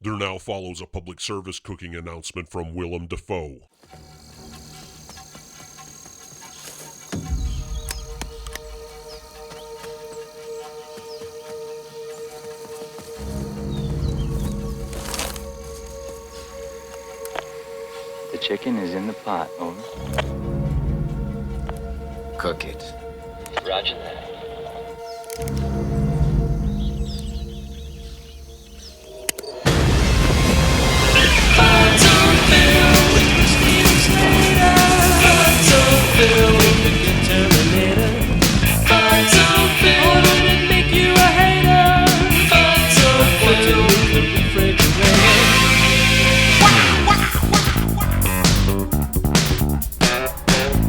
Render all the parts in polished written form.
There now follows a public service cooking announcement from Willem Dafoe. The chicken is in the pot, over. Cook it. Roger that.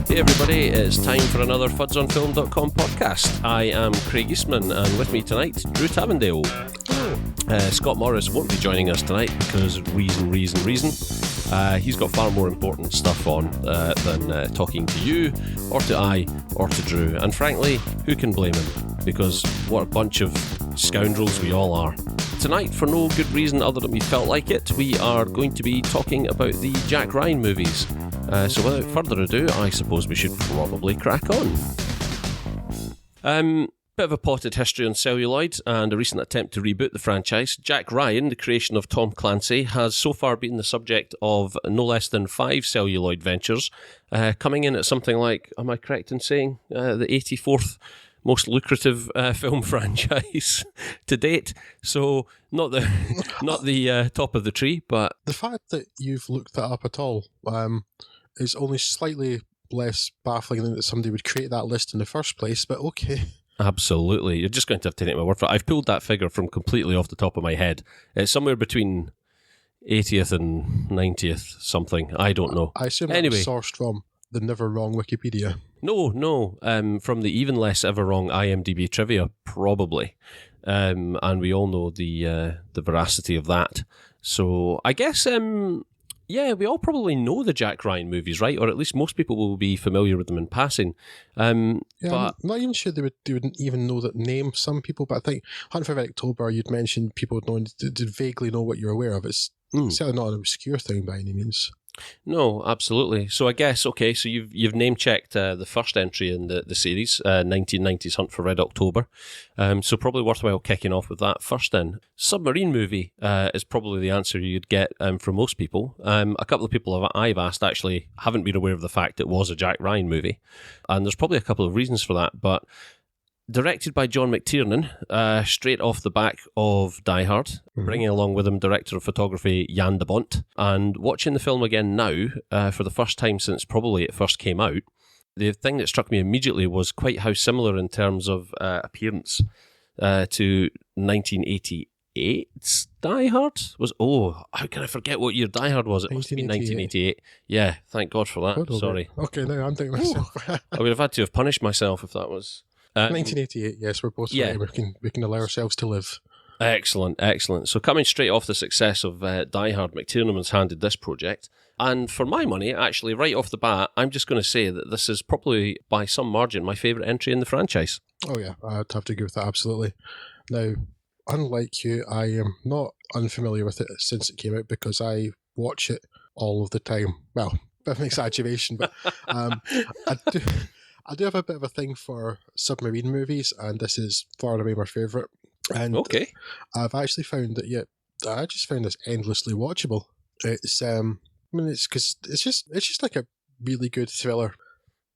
Hey everybody, it's time for another FudsOnFilm.com podcast. I am Craig Eastman, and with me tonight, Drew Tavendale. Scott Morris won't be joining us tonight because reason. He's got far more important stuff on than talking to you, or to I, or to Drew. And frankly, who can blame him? Because what a bunch of scoundrels we all are. Tonight, for no good reason other than we felt like it, we are going to be talking about the Jack Ryan movies. So without further ado, I suppose we should probably crack on. Bit of a potted history on celluloid and a recent attempt to reboot the franchise. Jack Ryan, the creation of Tom Clancy, has so far been the subject of no less than 5 celluloid ventures, coming in at something like, am I correct in saying, the 84th most lucrative film franchise to date? So not the top of the tree, but the fact that you've looked that up at all is only slightly less baffling than that somebody would create that list in the first place. But okay. Absolutely. You're just going to have to take my word for it. I've pulled that figure from completely off the top of my head. It's somewhere between 80th and 90th something. I don't know. I assume that was sourced from the never wrong Wikipedia. No. From the even less ever wrong IMDb trivia, probably. And we all know the veracity of that. So I guess, we all probably know the Jack Ryan movies, right? Or at least most people will be familiar with them in passing. But I'm not even sure they wouldn't even know that name. Some people, but I think Hunt for Red October, you'd mentioned people did vaguely know what you're aware of. It's certainly not an obscure thing by any means. No, absolutely. So I guess, okay, so you've name-checked the first entry in the series, 1990's Hunt for Red October. So probably worthwhile kicking off with that first then. Submarine movie is probably the answer you'd get from most people. A couple of people I've asked actually haven't been aware of the fact it was a Jack Ryan movie. And there's probably a couple of reasons for that, but directed by John McTiernan, straight off the back of Die Hard, bringing along with him director of photography Jan de Bont. And watching the film again now, for the first time since probably it first came out, the thing that struck me immediately was quite how similar in terms of appearance to 1988's Die Hard. How can I forget what year Die Hard was? It must have been 1988. Yeah, thank God for that. Sorry. Okay, now I'm thinking myself. I would have had to have punished myself if that was... 1988, yes, we're both right. We can allow ourselves to live. Excellent. So coming straight off the success of Die Hard, McTiernan was handed this project. And for my money, actually, right off the bat, I'm just going to say that this is probably, by some margin, my favourite entry in the franchise. Oh yeah, I'd have to agree with that, absolutely. Now, unlike you, I am not unfamiliar with it since it came out because I watch it all of the time. Well, bit of an exaggeration, but I do have a bit of a thing for submarine movies, and this is far and away my favourite. And okay, I've actually found that I just found this endlessly watchable. It's it's just like a really good thriller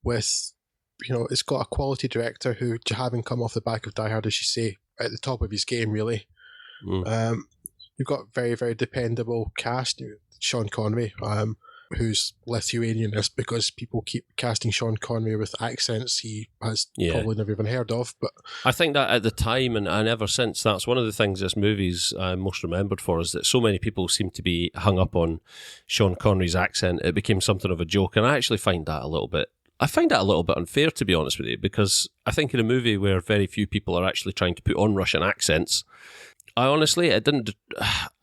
with, it's got a quality director who, having come off the back of Die Hard, as you say, at the top of his game, really. You've got very, very dependable cast. Sean Connery, who's Lithuanianist because people keep casting Sean Connery with accents he has probably never even heard of. But I think that at the time and ever since, that's one of the things this movie's most remembered for, is that so many people seem to be hung up on Sean Connery's accent. It became something of a joke, and I actually find that a little bit unfair, to be honest with you, because I think in a movie where very few people are actually trying to put on Russian accents, I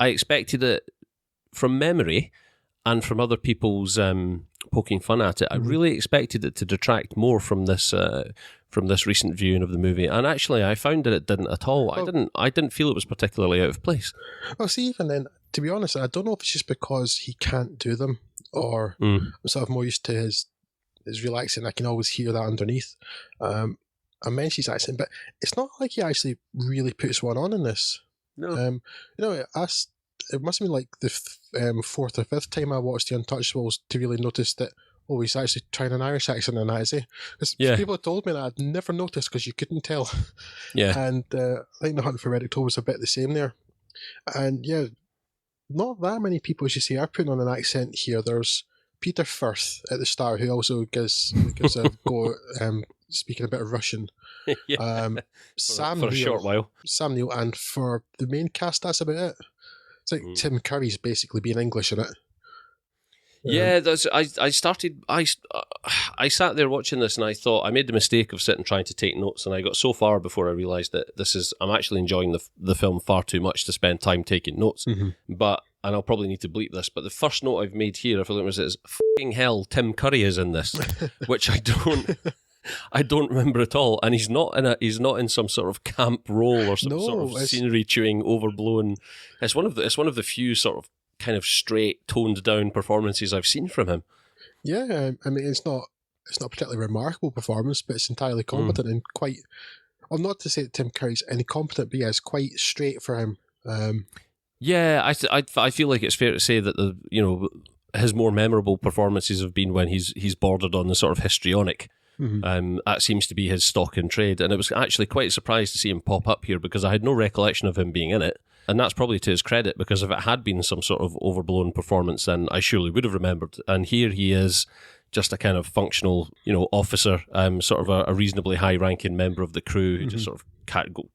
expected it from memory and from other people's poking fun at it. I really expected it to detract more from this recent viewing of the movie, and actually I found that it didn't at all. I didn't feel it was particularly out of place. Well, see, even then, to be honest, I don't know if it's just because he can't do them, or I'm sort of more used to his relaxing. I can always hear that underneath. I mentioned his accent, but it's not like he actually really puts one on in this. No. It must have been like the fourth or fifth time I watched The Untouchables to really notice that, oh, he's actually trying an Irish accent in that, is he? Because people told me that I'd never noticed because you couldn't tell. Yeah. And I think The Hunt for Red October was a bit the same there. And yeah, not that many people, as you say, are putting on an accent here. There's Peter Firth at the start, who also gives a go speaking a bit of Russian. Sam for a Neill, short while. Sam Neill, and for the main cast, that's about it. It's like Tim Curry's basically being English in it. Yeah, I sat there watching this and I thought I made the mistake of sitting trying to take notes, and I got so far before I realised that I'm actually enjoying the film far too much to spend time taking notes. But, and I'll probably need to bleep this, but the first note I've made here, if I look at it, is fucking hell, Tim Curry is in this, which I don't remember at all, and he's not in some sort of camp role or some sort of scenery chewing overblown. It's one of the few sort of kind of straight, toned down performances I've seen from him. Yeah, I mean, it's not a particularly remarkable performance, but it's entirely competent and quite. Well, not to say that Tim Curry's incompetent, but yeah, it's quite straight for him. Yeah, I feel like it's fair to say that his more memorable performances have been when he's bordered on the sort of histrionic. That seems to be his stock in trade, and it was actually quite a surprise to see him pop up here because I had no recollection of him being in it. And that's probably to his credit, because if it had been some sort of overblown performance, then I surely would have remembered. And here he is, just a kind of functional, officer, sort of a reasonably high-ranking member of the crew who just sort of can't go,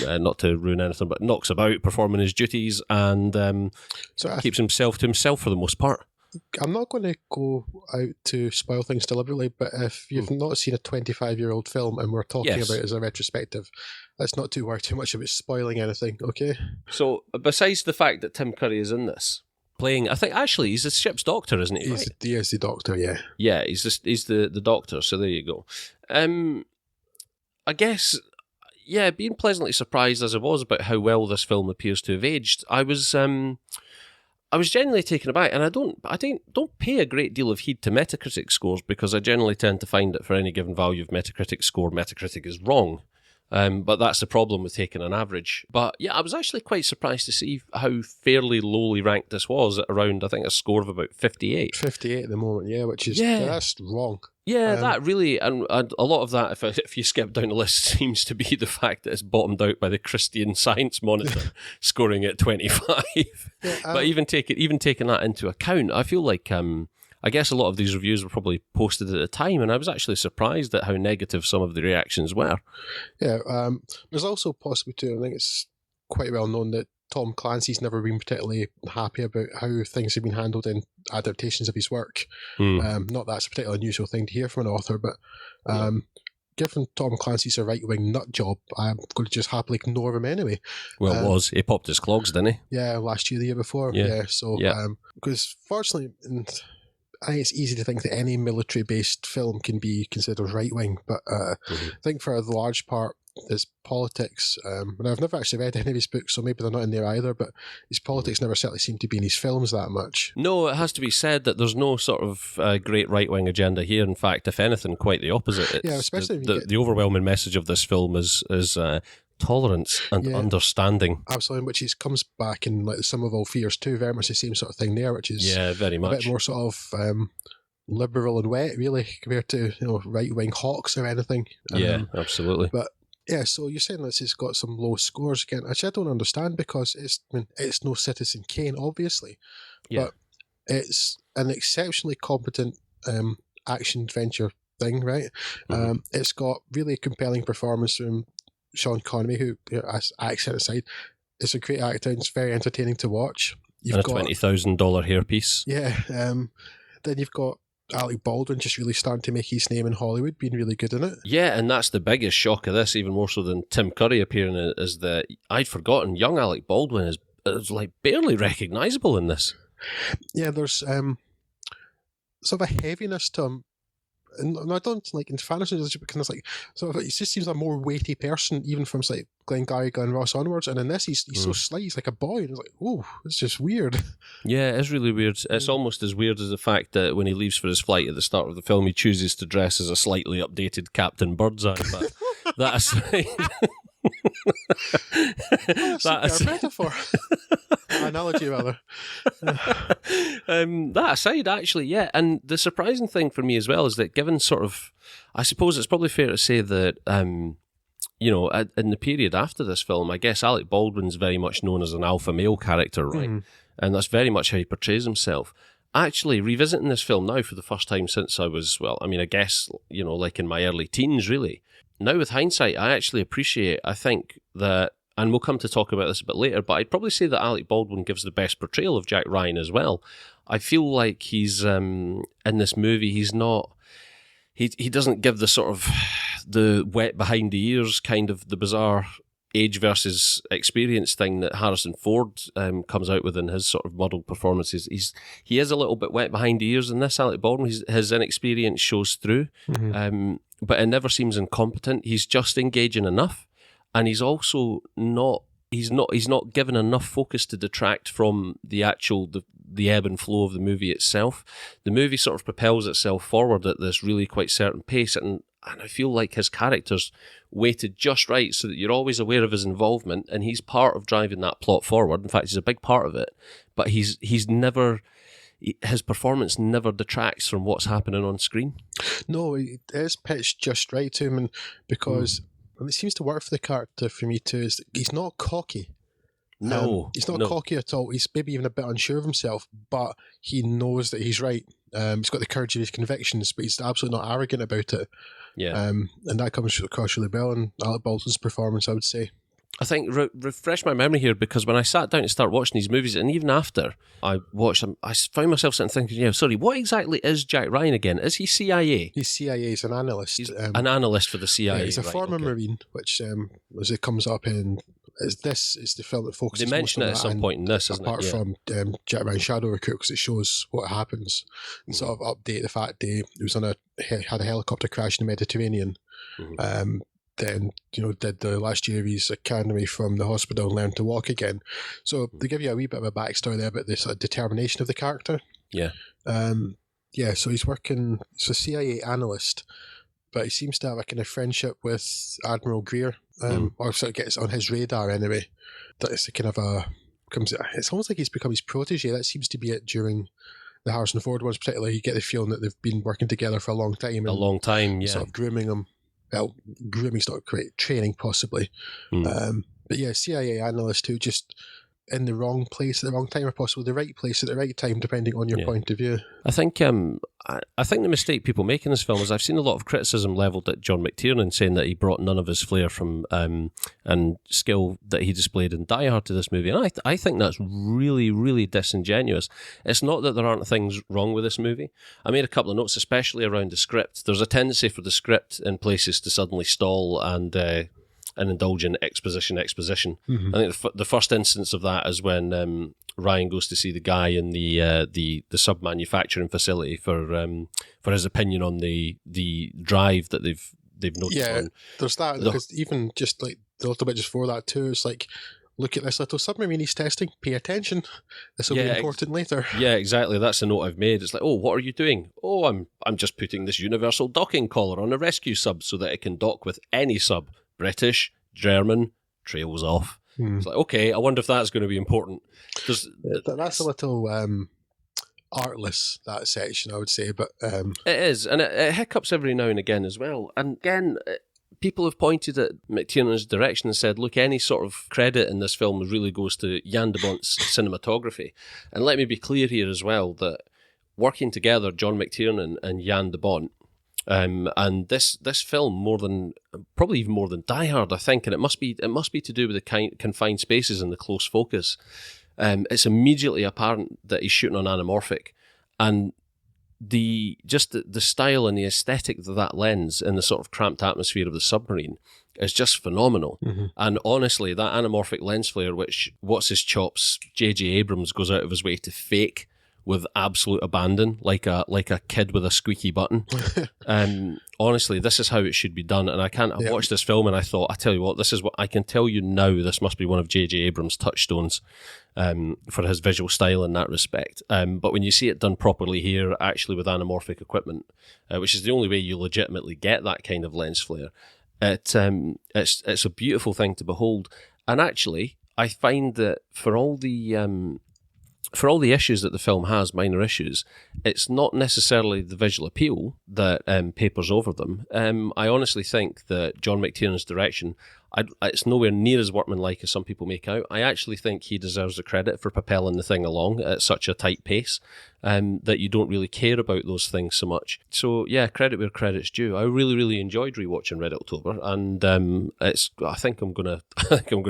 not to ruin anything, but knocks about performing his duties and keeps himself to himself for the most part. I'm not going to go out to spoil things deliberately, but if you've not seen a 25-year-old film and we're talking about it as a retrospective, let's not worry too much about spoiling anything, okay? So, besides the fact that Tim Curry is in this, playing, I think actually he's the ship's doctor, isn't he? He is the doctor, yeah. Yeah, he's the doctor, so there you go. I guess, yeah, being pleasantly surprised as I was about how well this film appears to have aged, I was genuinely taken aback, and I don't pay a great deal of heed to Metacritic scores because I generally tend to find that for any given value of Metacritic score, Metacritic is wrong. But that's the problem with taking an average. But yeah, I was actually quite surprised to see how fairly lowly ranked this was at around, I think, a score of about 58. 58 at the moment, yeah, which is that's wrong. Yeah, that really, and a lot of that, if you skip down the list, seems to be the fact that it's bottomed out by the Christian Science Monitor, scoring at 25. But even taking that into account, I feel like I guess a lot of these reviews were probably posted at the time, and I was actually surprised at how negative some of the reactions were. Yeah, there's also possibly too, I think it's quite well known that Tom Clancy's never been particularly happy about how things have been handled in adaptations of his work. Not that's a particularly unusual thing to hear from an author, but given Tom Clancy's a right-wing nut job, I'm going to just happily ignore him anyway. Well, it was. He popped his clogs, didn't he? Yeah, last year, the year before. Yeah, because fortunately, I think it's easy to think that any military-based film can be considered right-wing, but I think for the large part, his politics, and I've never actually read any of his books, so maybe they're not in there either, but his politics never certainly seem to be in his films that much. No, it has to be said that there's no sort of great right-wing agenda here. In fact, if anything, quite the opposite. It's especially the overwhelming message of this film is tolerance and understanding. Absolutely, which comes back in like The Sum of All Fears too, very much the same sort of thing there, which is very much a bit more sort of liberal and wet, really, compared to right-wing hawks or anything. Yeah, absolutely. But yeah, so you're saying this has got some low scores again, which I don't understand because it's no Citizen Kane, obviously, but it's an exceptionally competent action adventure thing, right? It's got really compelling performance from Sean Connery, who, accent aside, is a great actor and it's very entertaining to watch. You've got a $20,000 hairpiece. Yeah, then you've got Alec Baldwin just really starting to make his name in Hollywood, being really good in it. Yeah, and that's the biggest shock of this, even more so than Tim Curry appearing, is that I'd forgotten young Alec Baldwin is like barely recognisable in this. Yeah, there's sort of a heaviness to him, and I don't like in fantasy because like sort of, it just seems a more weighty person even from like Glengarry, Glen Ross onwards, and in this he's so slight, he's like a boy, and it's like, oh, it's just weird. Yeah, it's really weird. It's almost as weird as the fact that when he leaves for his flight at the start of the film, he chooses to dress as a slightly updated Captain Birdseye. But that aside, that's a metaphor. Analogy, rather. That aside, actually, yeah. And the surprising thing for me as well is that given sort of, I suppose it's probably fair to say that, you know, in the period after this film, I guess Alec Baldwin's very much known as an alpha male character, right? And that's very much how he portrays himself. Actually, revisiting this film now for the first time since I was, well, I mean, I guess, you know, like in my early teens, really. Now with hindsight, I actually appreciate, I think that, and we'll come to talk about this a bit later, but I'd probably say that Alec Baldwin gives the best portrayal of Jack Ryan as well. I feel like he's, in this movie, he's not, he doesn't give the sort of, the wet behind the ears kind of the bizarre age versus experience thing that Harrison Ford comes out with in his sort of muddled performances. He is a little bit wet behind the ears in this, Alec Baldwin. His inexperience shows through, but it never seems incompetent. He's just engaging enough. And he's also not given enough focus to detract from the actual the ebb and flow of the movie itself. The movie sort of propels itself forward at this really quite certain pace, and I feel like his character's weighted just right so that you're always aware of his involvement, and he's part of driving that plot forward. In fact, he's a big part of it, but his performance never detracts from what's happening on screen. No, it is pitched just right to him, and because and it seems to work for the character for me too, is that he's not cocky. No. He's not cocky at all. He's maybe even a bit unsure of himself, but he knows that he's right. He's got the courage of his convictions, but he's absolutely not arrogant about it. Yeah. And that comes across really well in Alec Baldwin's performance, I would say. I think, refresh my memory here, because when I sat down to start watching these movies, and even after I watched them, I found myself sitting thinking, sorry, what exactly is Jack Ryan again? Is he CIA? He's CIA, he's an analyst. He's an analyst for the CIA. Yeah, he's a former Marine, which, as it comes up in, this is the film that focuses They mention it at some point in this, isn't it? Apart from Jack Ryan Shadow Recruit, because it shows what happens and sort of update the fact that he was had a helicopter crash in the Mediterranean. Then, did the last year of his academy from the hospital and learned to walk again. So they give you a wee bit of a backstory there about this determination of the character. Yeah. So he's he's a CIA analyst, but he seems to have a kind of friendship with Admiral Greer, or sort of gets on his radar anyway. That it's a kind of it's almost like he's become his protege. That seems to be it during the Harrison Ford ones, particularly. You get the feeling that they've been working together for a long time. Yeah. Sort of grooming him. Well, grooming's not great, training possibly. But yeah, CIA analyst who just in the wrong place at the wrong time, or possibly the right place at the right time, depending on your point of view. I think I think the mistake people make in this film is I've seen a lot of criticism levelled at John McTiernan, saying that he brought none of his flair from and skill that he displayed in Die Hard to this movie, and I think that's really, really disingenuous. It's not that there aren't things wrong with this movie. I made a couple of notes, especially around the script. There's a tendency for the script in places to suddenly stall and indulge in exposition. I think the first instance of that is when Ryan goes to see the guy in the sub manufacturing facility for his opinion on the drive that they've noticed. Yeah, there's that, because even just like a little bit just before that too, it's like, look at this little submarine he's testing, pay attention, this will be important later. Yeah, exactly, that's the note I've made. It's like, oh, what are you doing? Oh, I'm just putting this universal docking collar on a rescue sub so that it can dock with any sub. British, German, trails off. It's like, okay, I wonder if that's going to be important. That's a little artless, that section, I would say, but it is, and it hiccups every now and again as well. And again, people have pointed at McTiernan's direction and said, look, any sort of credit in this film really goes to Jan de Bont's cinematography. And let me be clear here as well that working together, John McTiernan and Jan de Bont, and this film probably even more than Die Hard, I think, and it must be to do with the confined spaces and the close focus. It's immediately apparent that he's shooting on anamorphic, and the style and the aesthetic of that lens and the sort of cramped atmosphere of the submarine is just phenomenal. And honestly, that anamorphic lens flare, which what's his chops, J.J. Abrams goes out of his way to fake with absolute abandon, like a kid with a squeaky button. Honestly, this is how it should be done. And I watched this film and I thought, I tell you what, this is what I can tell you now. This must be one of J.J. Abrams' touchstones for his visual style in that respect. But when you see it done properly here, actually with anamorphic equipment, which is the only way you legitimately get that kind of lens flare, it's a beautiful thing to behold. And actually, I find that for all the issues that the film has, minor issues, it's not necessarily the visual appeal that papers over them. I honestly think that John McTiernan's direction, it's nowhere near as workmanlike as some people make out. I actually think he deserves the credit for propelling the thing along at such a tight pace that you don't really care about those things so much. So yeah, credit where credit's due. I really, really enjoyed rewatching Red October, and I think I'm gonna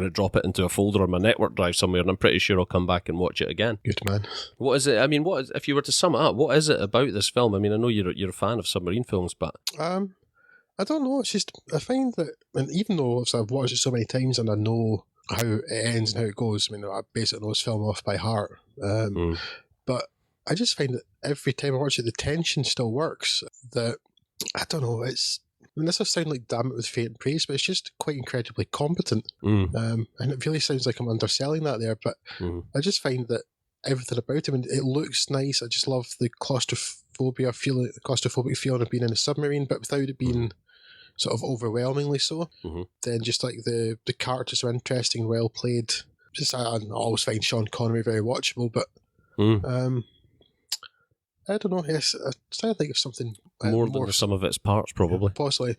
drop it into a folder on my network drive somewhere, and I'm pretty sure I'll come back and watch it again. Good man. What is it? I mean, if you were to sum it up, what is it about this film? I mean, I know you're a fan of submarine films, but I don't know. It's just I find that, and even though I've watched it so many times and I know how it ends and how it goes, I mean, I basically know this film off by heart. But I just find that every time I watch it, the tension still works. That I don't know. This will sound like damn it with faint praise, but it's just quite incredibly competent. And it really sounds like I'm underselling that there, but I just find that everything about him, and it looks nice. I just love the claustrophobic feeling of being in a submarine, but without it being sort of overwhelmingly so. Then just like the characters are interesting and well played. Just I always find Sean Connery very watchable, but I don't know. Yes, I'm trying to think of something more than the sum of its parts, probably. Possibly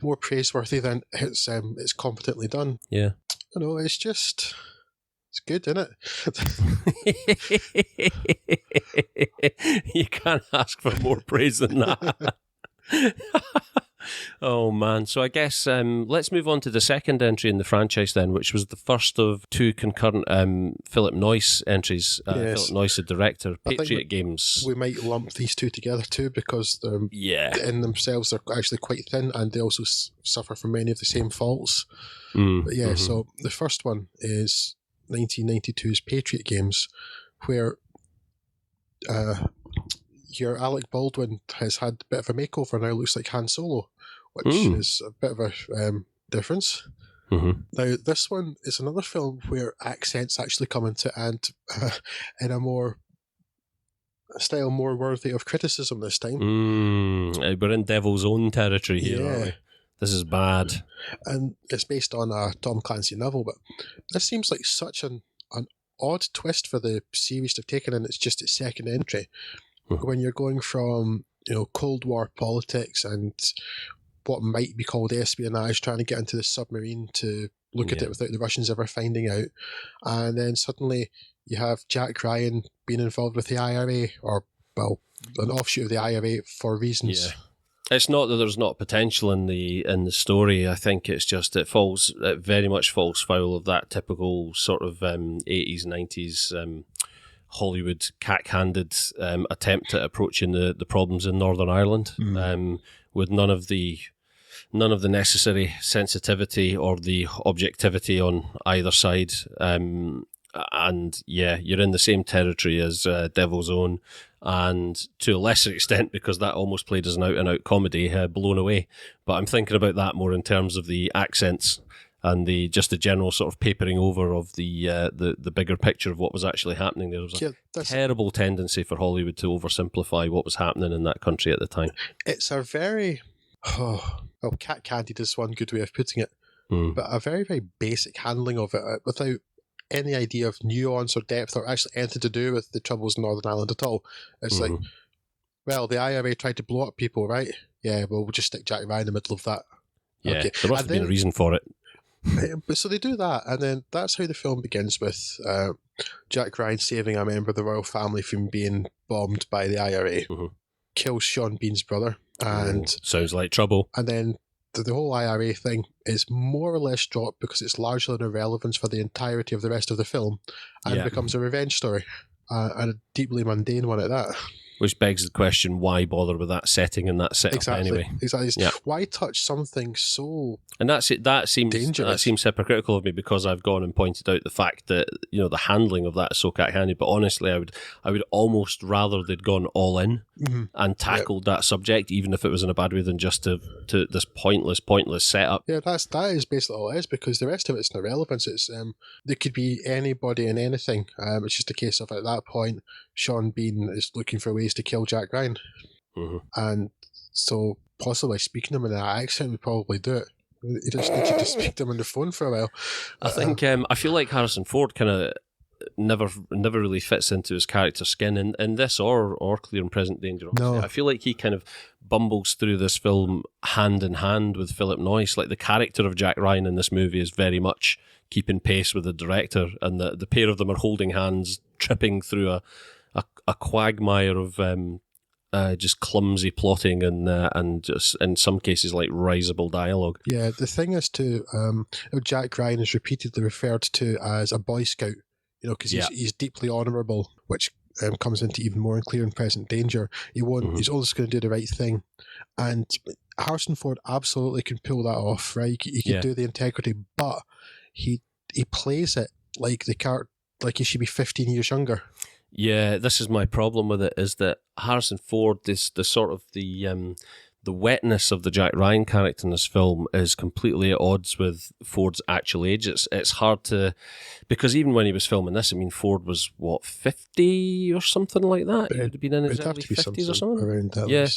more praiseworthy than it's competently done. Yeah. I don't know. It's good, isn't it? You can't ask for more praise than that. Oh man, so I guess let's move on to the second entry in the franchise then, which was the first of two concurrent Philip Noyce entries. Yes. Philip Noyce, the director, Patriot games. We might lump these two together too, because in themselves they're actually quite thin, and they also suffer from many of the same faults. But yeah, so the first one is 1992's Patriot games, where your Alec Baldwin has had a bit of a makeover, now looks like Han Solo, which is a bit of a difference. Now, this one is another film where accents actually come into it, and in a style more worthy of criticism this time. We're in Devil's Own territory here, aren't we? This is bad. And it's based on a Tom Clancy novel, but this seems like such an odd twist for the series to have taken, and it's just its second entry. When you're going from Cold War politics and what might be called espionage, trying to get into the submarine to look at it without the Russians ever finding out, and then suddenly you have Jack Ryan being involved with the IRA, or an offshoot of the IRA for reasons. Yeah. It's not that there's not potential in the story. I think it's just it very much falls foul of that typical sort of 80s, 90s Hollywood cack-handed attempt at approaching the problems in Northern Ireland, with none of the necessary sensitivity or the objectivity on either side. And yeah, you're in the same territory as Devil's Own, and to a lesser extent, because that almost played as an out-and-out comedy, Blown Away. But I'm thinking about that more in terms of the accents and the general sort of papering over of the bigger picture of what was actually happening. There was a terrible tendency for Hollywood to oversimplify what was happening in that country at the time. It's a very cat-candied is one good way of putting it, but a very, very basic handling of it without any idea of nuance or depth or actually anything to do with the troubles in Northern Ireland at all. It's like, well, the IRA tried to blow up people, right? Yeah, well, we'll just stick Jack Ryan in the middle of that. Yeah, okay. There must have been a reason for it. But so they do that, and then that's how the film begins with Jack Ryan saving a member of the royal family from being bombed by the IRA, kills Sean Bean's brother, and sounds like trouble. And then the whole IRA thing is more or less dropped because it's largely an irrelevance for the entirety of the rest of the film, and becomes a revenge story, and a deeply mundane one at that. Which begs the question, why bother with that setting and that setup anyway? Exactly. Yeah. Why touch something so And that's it. That seems hypocritical of me, because I've gone and pointed out the fact that, you know, the handling of that is so cack-handed. But honestly, I would almost rather they'd gone all in and tackled that subject, even if it was in a bad way, than just to this pointless setup. Yeah, that is basically all it is, because the rest of it's an irrelevance. It's there could be anybody and anything. It's just a case of, at that point, Sean Bean is looking for ways to kill Jack Ryan, and so possibly speaking to him in that accent would probably do it. He just needs you to speak to him on the phone for a while. I think I feel like Harrison Ford kind of never really fits into his character skin in this or Clear and Present Danger. No. I feel like he kind of bumbles through this film hand in hand with Philip Noyce. Like, the character of Jack Ryan in this movie is very much keeping pace with the director, and the pair of them are holding hands, tripping through a quagmire of just clumsy plotting and just, in some cases, like, risible dialogue. Yeah, the thing is too, Jack Ryan is repeatedly referred to as a Boy Scout, you know, because he's deeply honourable, which comes into even more in Clear and Present Danger. He's always going to do the right thing, and Harrison Ford absolutely can pull that off, right? He can do the integrity, but he plays it like the character, like he should be 15 years younger. Yeah, this is my problem with it, is that Harrison Ford, the sort of the wetness of the Jack Ryan character in this film is completely at odds with Ford's actual age. It's hard to, because even when he was filming this, I mean, Ford was, 50 or something like that? He would have been in his early 50s or something? Around that, yeah.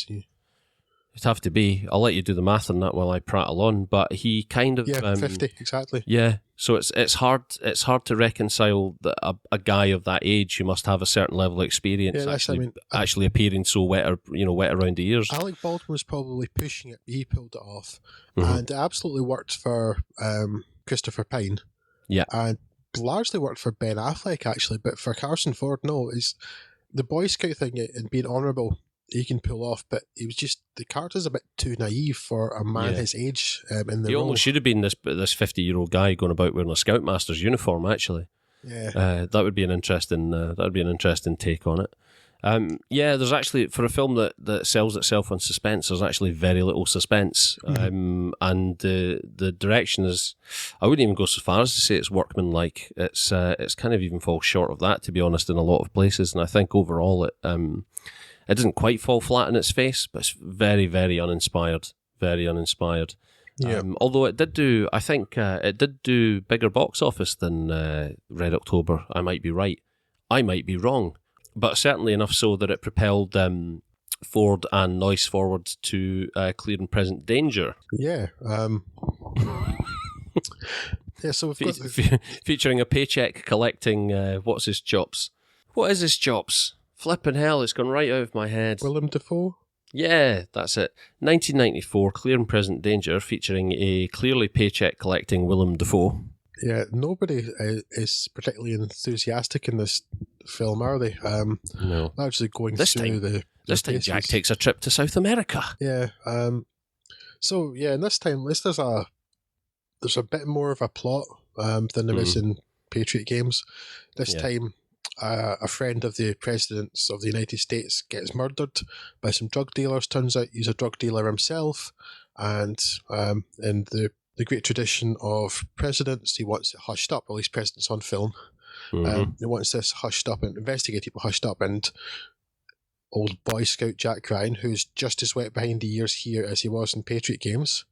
It'd have to be. I'll let you do the math on that while I prattle on. But he kind of 50 exactly. Yeah, so it's hard to reconcile that a guy of that age who must have a certain level of experience actually appearing so wet around the ears. Alec Baldwin was probably pushing it, but he pulled it off, and it absolutely worked for Christopher Pine. Yeah, and largely worked for Ben Affleck actually, but for Harrison Ford, no. Is the Boy Scout thing and being honourable, he can pull off, but he was just, the character's a bit too naive for a man his age in the He role. almost should have been this 50-year-old guy going about wearing a Scoutmaster's uniform. Actually, that would be an interesting take on it. There's actually, for a film that sells itself on suspense, there's actually very little suspense, and the direction is, I wouldn't even go so far as to say it's workmanlike. It's kind of even falls short of that, to be honest, in a lot of places, and I think overall it doesn't quite fall flat in its face, but it's very, very uninspired. Very uninspired. Yeah. Although it did do, I think it did do bigger box office than Red October. I might be right. I might be wrong. But certainly enough so that it propelled Ford and Noyce forward to Clear and Present Danger. Yeah. So we've got featuring a paycheck collecting, what's his chops? What is his chops? Flippin' hell, it's gone right out of my head. Willem Dafoe? Yeah, that's it. 1994, Clear and Present Danger, featuring a clearly paycheck-collecting Willem Dafoe. Yeah, nobody is particularly enthusiastic in this film, are they? No. Actually going through the This time Jack takes a trip to South America. Yeah. So, yeah, and this time, at least there's a bit more of a plot than there is in Patriot games. This time, a friend of the President's of the United States gets murdered by some drug dealers. Turns out he's a drug dealer himself, and in the great tradition of presidents, he wants it hushed up, at least presidents on film. He wants this hushed up and investigative hushed up, and old Boy Scout Jack Ryan, who's just as wet behind the ears here as he was in Patriot games,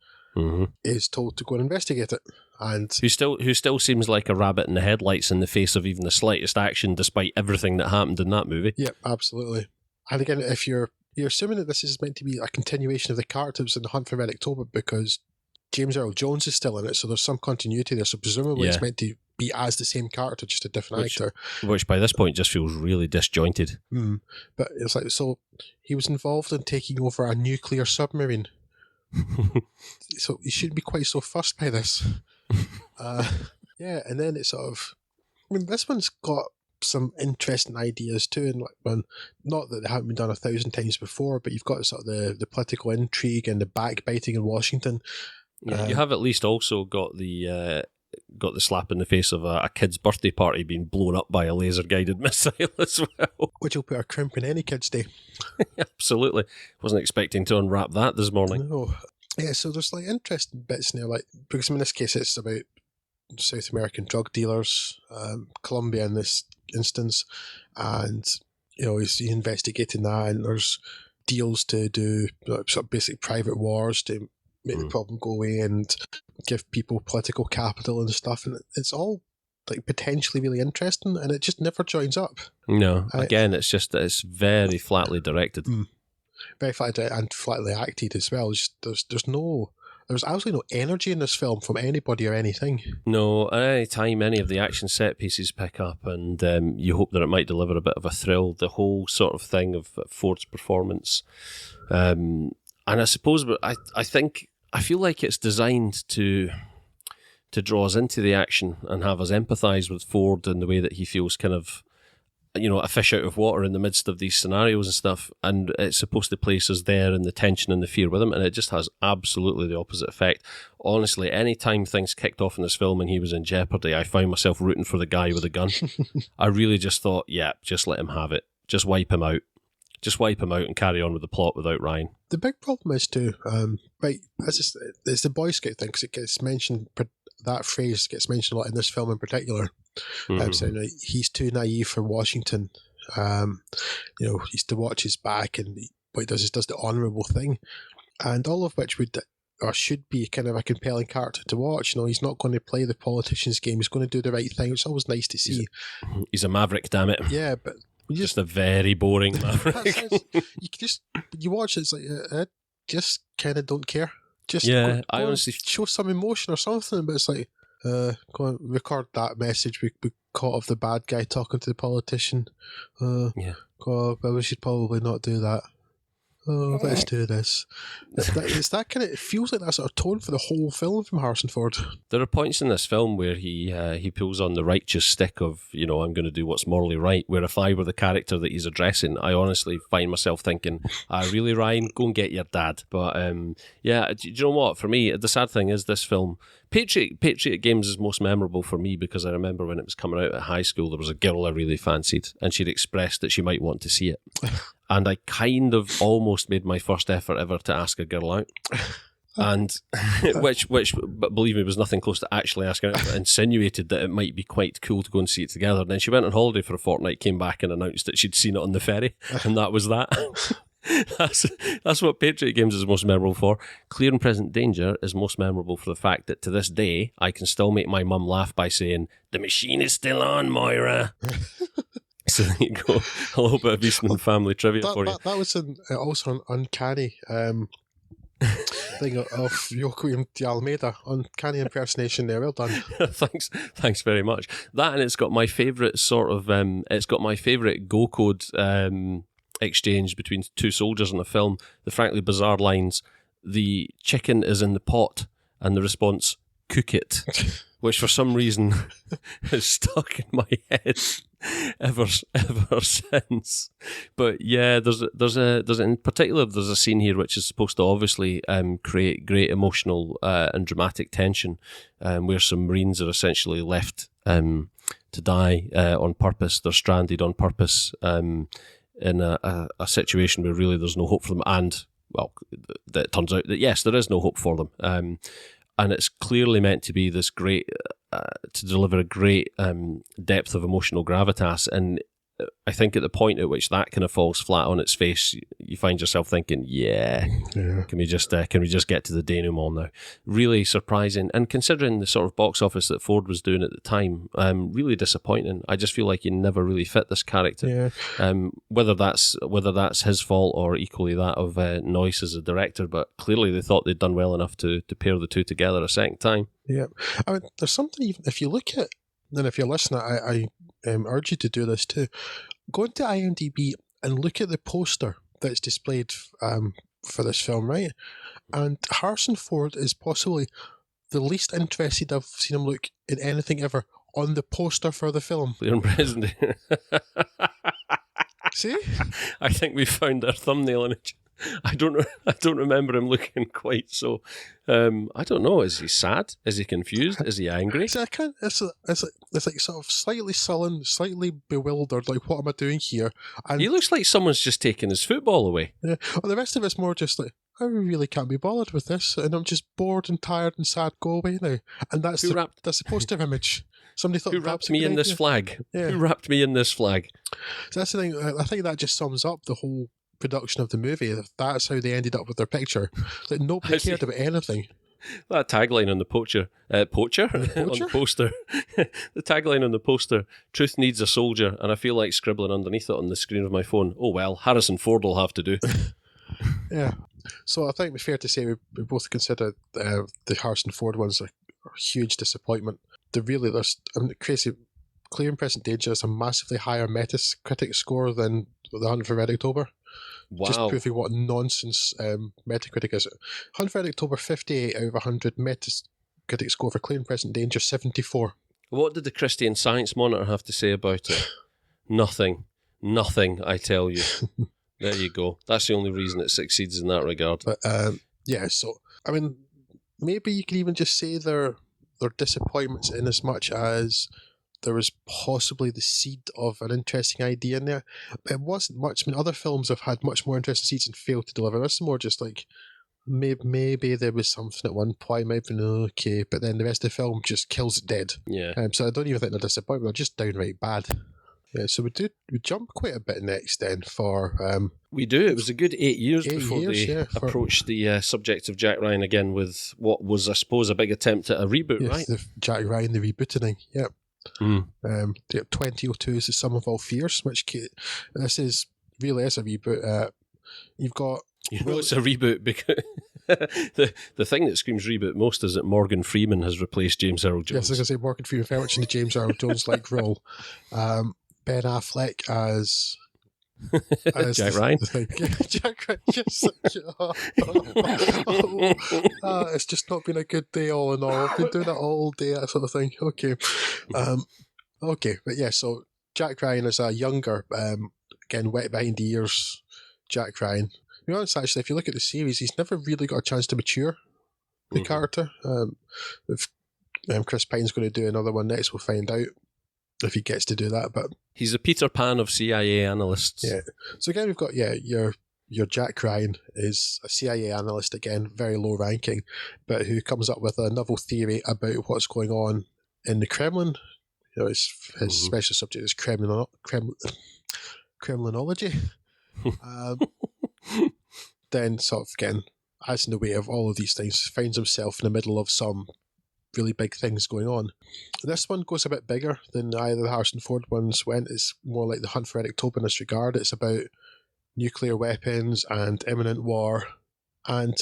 is told to go and investigate it. And who still seems like a rabbit in the headlights in the face of even the slightest action, despite everything that happened in that movie. Yep, absolutely. And again, if you're assuming that this is meant to be a continuation of the characters in The Hunt for Red October, because James Earl Jones is still in it, so there's some continuity there. So presumably it's meant to be as the same character, just a different actor. Which by this point just feels really disjointed. But it's like, so he was involved in taking over a nuclear submarine. So he shouldn't be quite so fussed by this. And then it's sort of, I mean, this one's got some interesting ideas too, and not that they haven't been done 1,000 times before, but you've got sort of the political intrigue and the backbiting in Washington. Yeah, you have at least also got the got the slap in the face of a kid's birthday party being blown up by a laser-guided missile as well. Which will put a crimp in any kid's day. Absolutely. Wasn't expecting to unwrap that this morning. No. Yeah, so there's like interesting bits now, like, because in this case it's about South American drug dealers, Colombia in this instance, and he's investigating that, and there's deals to do sort of basic private wars to make the problem go away and give people political capital and stuff, and it's all like potentially really interesting, and it just never joins up. No, again, it's very flatly directed. Very flatly and flatly acted as well. There's absolutely no energy in this film from anybody or anything. No, at any time any of the action set pieces pick up and you hope that it might deliver a bit of a thrill, the whole sort of thing of Ford's performance. And I suppose, but I feel like it's designed to draw us into the action and have us empathise with Ford in the way that he feels kind of, a fish out of water in the midst of these scenarios and stuff, and it's supposed to place us there in the tension and the fear with him, and it just has absolutely the opposite effect. Honestly, any time things kicked off in this film and he was in jeopardy, I found myself rooting for the guy with a gun. I really just thought, yeah, just let him have it. Just wipe him out. Just wipe him out and carry on with the plot without Ryan. The big problem is too, it's the Boy Scout thing, because it gets mentioned, that phrase gets mentioned a lot in this film in particular. Saying he's too naive for Washington. He's to watch his back, and what he does is does the honourable thing, and all of which would or should be kind of a compelling character to watch. He's not going to play the politician's game. He's going to do the right thing. It's always nice to see. He's a maverick, damn it. Yeah, but just a very boring maverick. You watch it, it's like I just kind of don't care. Just I honestly show some emotion or something, but it's like. Go and record that message we caught of the bad guy talking to the politician. God, but we should probably not do that. Let's do this. It's that kind of. It feels like that sort of tone for the whole film from Harrison Ford. There are points in this film where he pulls on the righteous stick of, I'm going to do what's morally right. Where if I were the character that he's addressing, I honestly find myself thinking, really, Ryan, go and get your dad. But do you know what? For me, the sad thing is this film. Patriot Games is most memorable for me because I remember when it was coming out at high school, there was a girl I really fancied, and she'd expressed that she might want to see it. And I kind of almost made my first effort ever to ask a girl out. And which, but believe me, was nothing close to actually asking her out, but insinuated that it might be quite cool to go and see it together. And then she went on holiday for a fortnight, came back and announced that she'd seen it on the ferry, and that was that. That's what Patriot Games is most memorable for. Clear and Present Danger is most memorable for the fact that to this day, I can still make my mum laugh by saying, "The machine is still on, Moira." So there you go. A little bit of Eastman family trivia for you. That was also an uncanny thing of Yoko de Almeida. Uncanny impersonation there. Well done. Thanks very much. That, and it's got my favourite sort of go code exchange between two soldiers in a film. The frankly bizarre lines, "The chicken is in the pot," and the response, "Cook it," which for some reason has stuck in my head ever since. But yeah, there's in particular there's a scene here which is supposed to obviously create great emotional and dramatic tension, where some Marines are essentially left to die on purpose. They're stranded on purpose in a situation where really there's no hope for them, and well, it turns out that yes, there is no hope for them. And it's clearly meant to be this great, to deliver a great depth of emotional gravitas. And I think at the point at which that kind of falls flat on its face, you find yourself thinking, can we just get to the denouement now? Really surprising, and considering the sort of box office that Ford was doing at the time, really disappointing. I just feel like he never really fit this character. Whether that's his fault or equally that of Noyce as a director, but clearly they thought they'd done well enough to pair the two together a second time. Yeah, I mean, there's something even if you look at. And if you're listening, I urge you to do this too. Go into IMDb and look at the poster that's displayed for this film, right? And Harrison Ford is possibly the least interested I've seen him look in anything ever on the poster for the film. Clear and Present. See? I think we found our thumbnail image. I don't remember him looking quite so. I don't know. Is he sad? Is he confused? Is he angry? So I can't. It's like sort of slightly sullen, slightly bewildered. Like, what am I doing here? And He looks like someone's just taken his football away. yeah, well, the rest of it's more just like, I really can't be bothered with this, and I'm just bored and tired and sad. Go away now. And that's that's the poster image. Somebody thought Who wrapped me in this flag? Yeah. Who wrapped me in this flag? So that's the thing. I think that just sums up the whole production of the movie. That's how they ended up with their picture. Like, nobody cared about anything. That tagline on the poacher on the poster. The tagline on the poster: "Truth needs a soldier," and I feel like scribbling underneath it on the screen of my phone. Oh well, Harrison Ford will have to do. Yeah. So I think it's fair to say we both consider the Harrison Ford ones a huge disappointment. There's crazy. Clear and Present Danger has a massively higher Metacritic score than The Hunt for Red October. Wow. Just proving what nonsense Metacritic is. Hunt for Red October, 58 out of 100. Metacritic score for Clear and Present Danger, 74. What did the Christian Science Monitor have to say about it? Nothing. Nothing, I tell you. There you go. That's the only reason it succeeds in that regard. But yeah, so I mean, maybe you could even just say they're disappointments in as much as there was possibly the seed of an interesting idea in there. It wasn't much. I mean, other films have had much more interesting seeds and failed to deliver. This is more just like maybe there was something at one point, might have been okay, but then the rest of the film just kills it dead. Yeah. So I don't even think they're disappointment. They're just downright bad. Yeah, so we jump quite a bit next then for... we do. It was a good 8 years before years, they approached the subject of Jack Ryan again with what was, I suppose, a big attempt at a reboot, yes, right? The Jack Ryan, the rebooting, yeah. Mm. 2002 is The Sum of All Fears, which this is really is a reboot. You've got... It's a reboot because... the thing that screams reboot most is that Morgan Freeman has replaced James Earl Jones. Yes, I was going to say Morgan Freeman very much in the James Earl Jones-like role. Ben Affleck as Jack Ryan. Jack Ryan. Yes. It's just not been a good day all in all. I've been doing it all day, that sort of thing. Okay. Okay, but yeah, so Jack Ryan is a younger, again, wet behind the ears Jack Ryan. To be honest, actually, if you look at the series, he's never really got a chance to mature, the character. If Chris Pine's going to do another one next, we'll find out if he gets to do that. But he's a Peter Pan of CIA analysts. Yeah. So again, we've got your Jack Ryan is a CIA analyst, again, very low ranking, but who comes up with a novel theory about what's going on in the Kremlin. You know, his special subject is Kremlinology. Then sort of again, as in the way of all of these things, finds himself in the middle of some really big things going on. This one goes a bit bigger than either the Harrison Ford ones went. It's more like The Hunt for Red October in this regard. It's about nuclear weapons and imminent war. And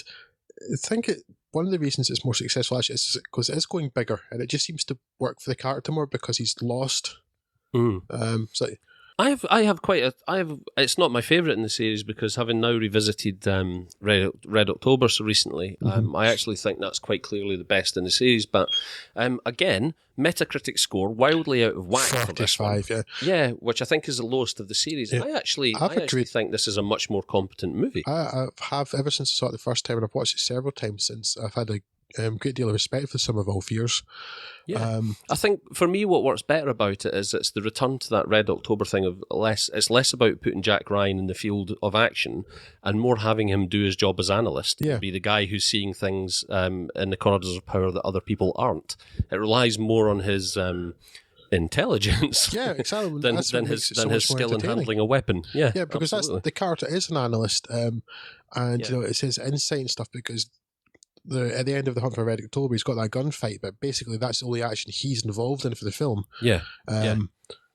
I think one of the reasons it's more successful actually is because it is going bigger, and it just seems to work for the character more because he's lost. So I have it's not my favourite in the series because having now revisited Red October so recently, I actually think that's quite clearly the best in the series. But again, Metacritic score wildly out of whack for this one. Yeah, which I think is the lowest of the series. Yeah. I actually think this is a much more competent movie. I have ever since I saw it the first time, and I've watched it several times since. I've had a great deal of respect for Sum of All Fears. Yeah, I think for me, what works better about it is it's the return to that Red October thing of it's less about putting Jack Ryan in the field of action and more having him do his job as analyst, be the guy who's seeing things in the corridors of power that other people aren't. It relies more on his intelligence, exactly. than his skill in handling a weapon. Yeah, because the character is an analyst, and you know, it's his insight and stuff because. At the end of The Hunt for Red October, he's got that gunfight, but basically that's the only action he's involved in for the film. And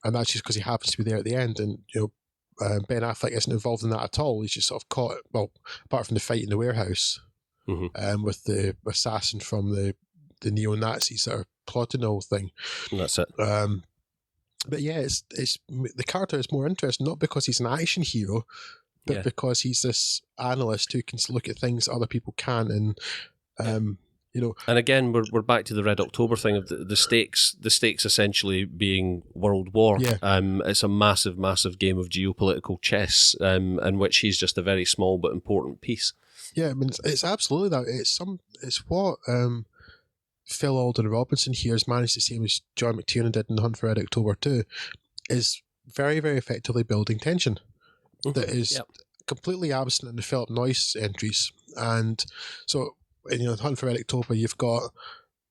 that's just because he happens to be there at the end. And you know, Ben Affleck isn't involved in that at all. He's just sort of caught. Well, apart from the fight in the warehouse, with the assassin from the neo-Nazis that are plotting the whole thing. And that's it. But yeah, it's the character is more interesting not because he's an action hero, but because he's this analyst who can look at things that other people can't, and And again, we're back to the Red October thing of the stakes. The stakes essentially being World War. Yeah. It's a massive, massive game of geopolitical chess, in which he's just a very small but important piece. Yeah, I mean, it's absolutely that. It's what Phil Alden Robinson here has managed to same as John McTiernan did in The Hunt for Red October 2, is very, very effectively building tension that is completely absent in the Philip Noyce entries. And so, The Hunt for Red October, you've got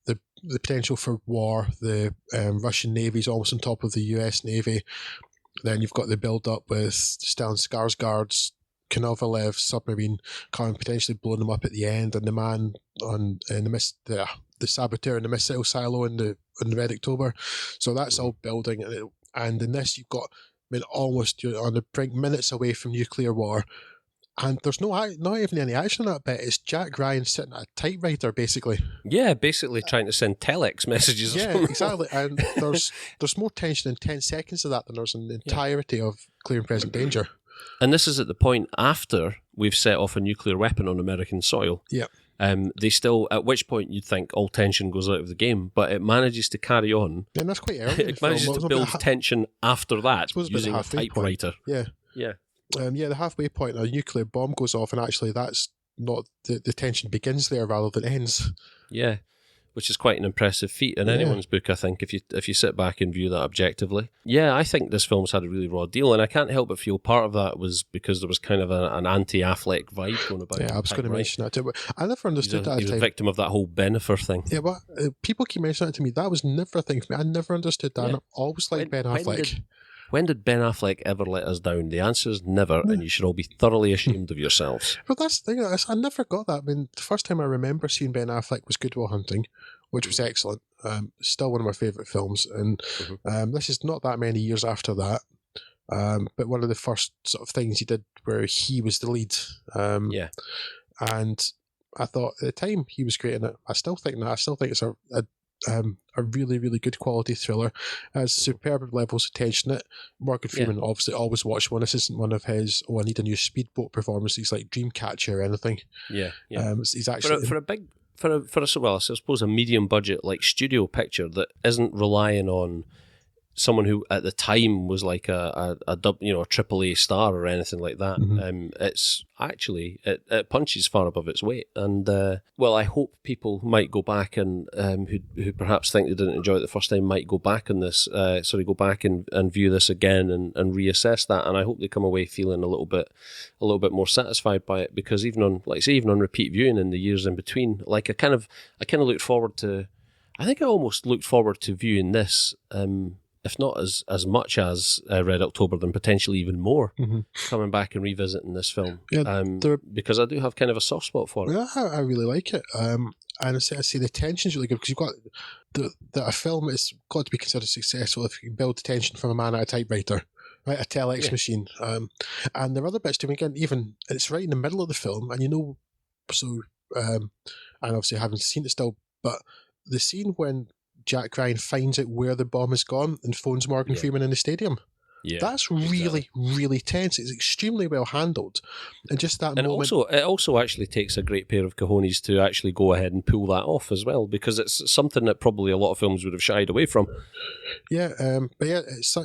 the potential for war. The Russian Navy's almost on top of the US Navy. Then you've got the build-up with Stellan Skarsgård's Konovalov submarine coming, potentially blowing them up at the end, and the man the saboteur in the missile silo in the Red October. So that's all building, and in this you've got, almost you're on the brink, minutes away from nuclear war, and there's not even any action in that bit. It's Jack Ryan sitting at a typewriter, basically. Yeah, basically trying to send telex messages. Yeah, exactly. And there's more tension in 10 seconds of that than there's in the entirety of Clear and Present Danger. And this is at the point after we've set off a nuclear weapon on American soil. Yeah. They still, at which point you'd think all tension goes out of the game, but it manages to carry on. And that's quite early. It manages to build tension after that using a typewriter. Point. Yeah. The halfway point, a nuclear bomb goes off, and actually that's not the tension begins there rather than ends. Yeah, which is quite an impressive feat in anyone's book, I think, if you sit back and view that objectively. Yeah, I think this film's had a really raw deal, and I can't help but feel part of that was because there was kind of an anti-Affleck vibe going about. Yeah, I was going to mention that too, but I never understood that. He was a victim of that whole Benifer thing. Yeah, but people keep mentioning that to me. That was never a thing for me. I never understood that. Yeah. I always liked Ben Affleck. When did Ben Affleck ever let us down? The answer is never, and you should all be thoroughly ashamed of yourselves. But that's the thing, I never got that. I mean, the first time I remember seeing Ben Affleck was Good Will Hunting, which was excellent. Still one of my favourite films, and this is not that many years after that. But one of the first sort of things he did where he was the lead. And I thought at the time he was great in it. I still think it's a really, really good quality thriller. Has superb levels of tension in it. Morgan Freeman obviously always watchable. This isn't one of his, I need a new speedboat performances like Dreamcatcher or anything. Yeah. He's actually for I suppose a medium budget like studio picture that isn't relying on someone who at the time was like a AAA star or anything like that. It's actually it punches far above its weight, and I hope people might go back and who perhaps think they didn't enjoy it the first time might go back on this, go back and view this again and reassess that, and I hope they come away feeling a little bit more satisfied by it, because even on repeat viewing in the years in between, like I kind of looked forward to, I think I almost looked forward to viewing this. If not as much as Red October, then potentially even more, coming back and revisiting this film. Yeah, because I do have kind of a soft spot for it. Yeah, I really like it. And I see the tension's really good, because you've got a film has got to be considered successful if you can build the tension from a man at a typewriter, right, a telex machine. And there are other bits to me, again, even it's right in the middle of the film, and and obviously I haven't seen it still, but the scene when Jack Ryan finds out where the bomb has gone and phones Morgan Freeman in the stadium. Yeah, that's really, really tense. It's extremely well handled, and just that moment. It also actually takes a great pair of cojones to actually go ahead and pull that off as well, because it's something that probably a lot of films would have shied away from. Yeah, it's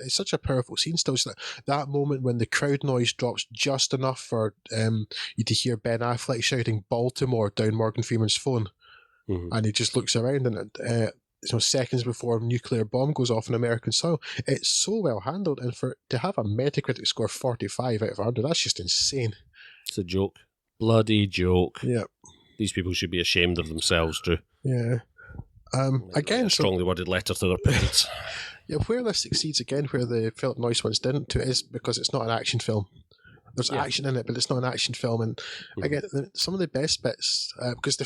such a powerful scene. Still, it's that moment when the crowd noise drops just enough for you to hear Ben Affleck shouting "Baltimore" down Morgan Freeman's phone, and he just looks around and. Seconds before a nuclear bomb goes off in American soil. It's so well handled, and to have a Metacritic score 45 out of 100, that's just insane. It's a joke. Bloody joke. Yeah. These people should be ashamed of themselves, Drew. Yeah. Again, a strongly worded letter to their parents. Yeah, where this succeeds again, where the Philip Noyce ones didn't, is because it's not an action film. There's action in it, but it's not an action film. And again, some of the best bits, because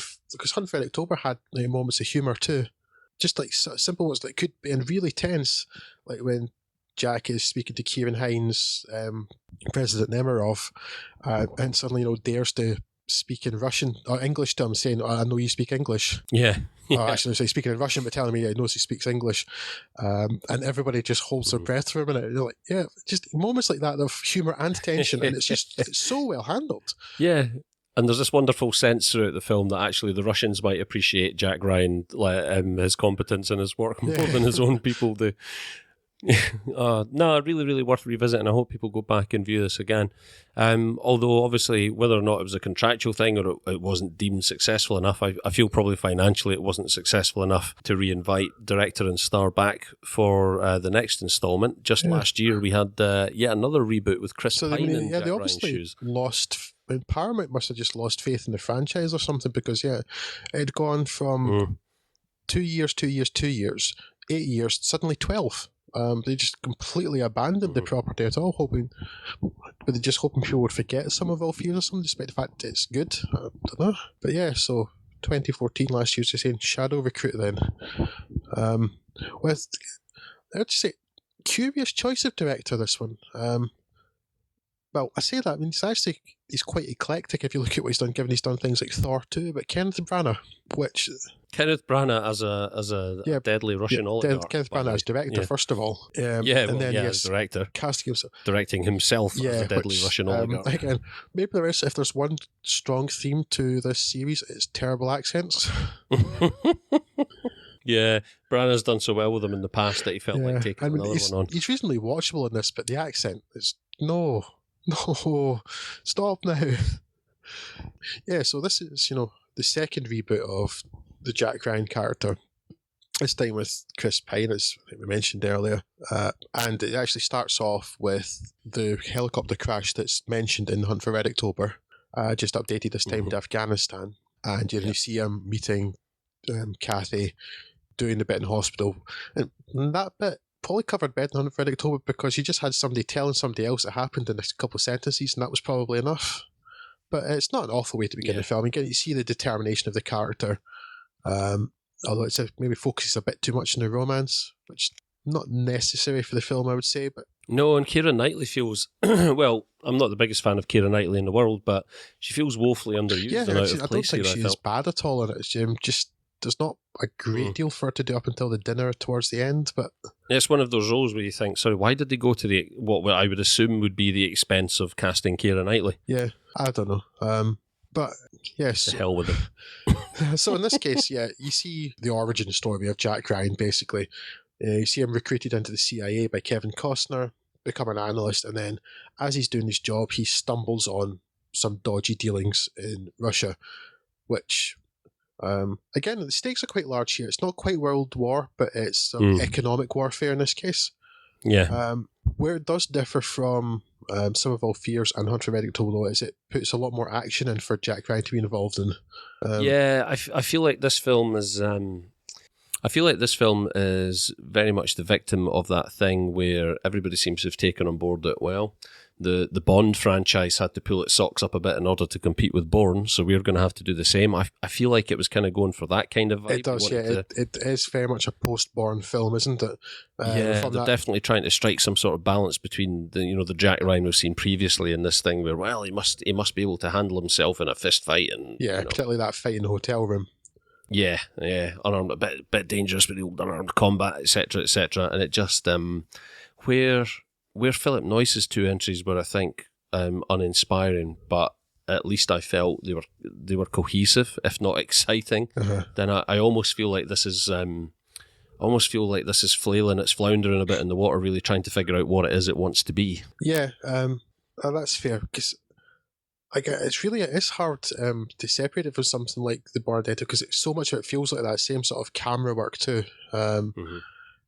Hunt for Red October had moments of humour too. Just like simple ones that could be and really tense, like when Jack is speaking to Kieran Hines, President Nemerov, and suddenly dares to speak in Russian or English to him, saying, "I know you speak English." Yeah. Actually, speaking in Russian, but telling me he knows he speaks English, and everybody just holds their breath for a minute. They're like, yeah, just moments like that of humour and tension, and it's so well handled. Yeah. And there's this wonderful sense throughout the film that actually the Russians might appreciate Jack Ryan, his competence in his work more than his own people do. No, really, really worth revisiting. I hope people go back and view this again. Although, obviously, whether or not it was a contractual thing or it wasn't deemed successful enough, I feel probably financially it wasn't successful enough to reinvite director and star back for the next instalment. Just last year, we had yet another reboot with Chris Pine in Jack they Ryan's obviously shoes. lost. Paramount must have just lost faith in the franchise or something, because it had gone from 2 years, 2 years, 2 years, 8 years, suddenly 12. They just completely abandoned the property at all, hoping people would forget some of Fears or something, despite the fact it's good. I don't know. But so 2014 last year, just saying Shadow Recruit then. With, I would say, curious choice of director, this one. Well, I say that, I mean, he's quite eclectic if you look at what he's done, given he's done things like Thor 2, but Kenneth Branagh, Kenneth Branagh as a deadly Russian oligarch. Kenneth Branagh as director, first of all. As director. Casting himself. Directing himself as a deadly Russian oligarch. Again, maybe if there's one strong theme to this series, it's terrible accents. Yeah, Branagh's done so well with them in the past that he felt like taking another one on. He's reasonably watchable in this, but the accent is no, stop now. So this is, the second reboot of the Jack Ryan character. This time with Chris Pine, as I think we mentioned earlier. And it actually starts off with the helicopter crash that's mentioned in Hunt for Red October, just updated this time to Afghanistan. And you see him meeting Kathy, doing the bit in hospital. And that bit probably covered better than Hunt for Red October, because you just had somebody telling somebody else it happened in a couple of sentences, and that was probably enough. But it's not an awful way to begin the film. Again, you see the determination of the character, although it maybe focuses a bit too much on the romance, which is not necessary for the film, I would say. But no, and Keira Knightley feels well. I'm not the biggest fan of Keira Knightley in the world, but she feels woefully underused and out of place. I don't think she's bad at all in it. Just there's not a great deal for her to do up until the dinner towards the end, but it's one of those roles where you think, sorry, why did they go to what I would assume would be the expense of casting Keira Knightley? Yeah, I don't know. But yes, to hell with them. So in this case, you see the origin story of Jack Ryan. Basically, you see him recruited into the CIA by Kevin Costner, become an analyst, and then as he's doing his job, he stumbles on some dodgy dealings in Russia, which. Again, the stakes are quite large here. It's not quite World War, but it's economic warfare in this case. Yeah. Where it does differ from Some of All Fears and Hunt for Red October, though, is it puts a lot more action in for Jack Ryan to be involved in. I feel like this film is. I feel like this film is very much the victim of that thing where everybody seems to have taken on board that, well, the Bond franchise had to pull its socks up a bit in order to compete with Bourne, so we're going to have to do the same. I feel like it was kind of going for that kind of vibe. It does, It is very much a post-Bourne film, isn't it? They're definitely trying to strike some sort of balance between the Jack Ryan we've seen previously in this thing where, well, he must be able to handle himself in a fist fight. And particularly that fight in the hotel room. Yeah, unarmed, a bit dangerous with the old unarmed combat, etc., and it just where Philip Noyce's two entries were, I think, uninspiring, but at least I felt they were cohesive, if not exciting. Then I almost feel like this is flailing, it's floundering a bit in the water, really trying to figure out what it is it wants to be. Yeah, that's fair, because it's hard to separate it from something like the Bardetta, because so much of it feels like that same sort of camera work too. Then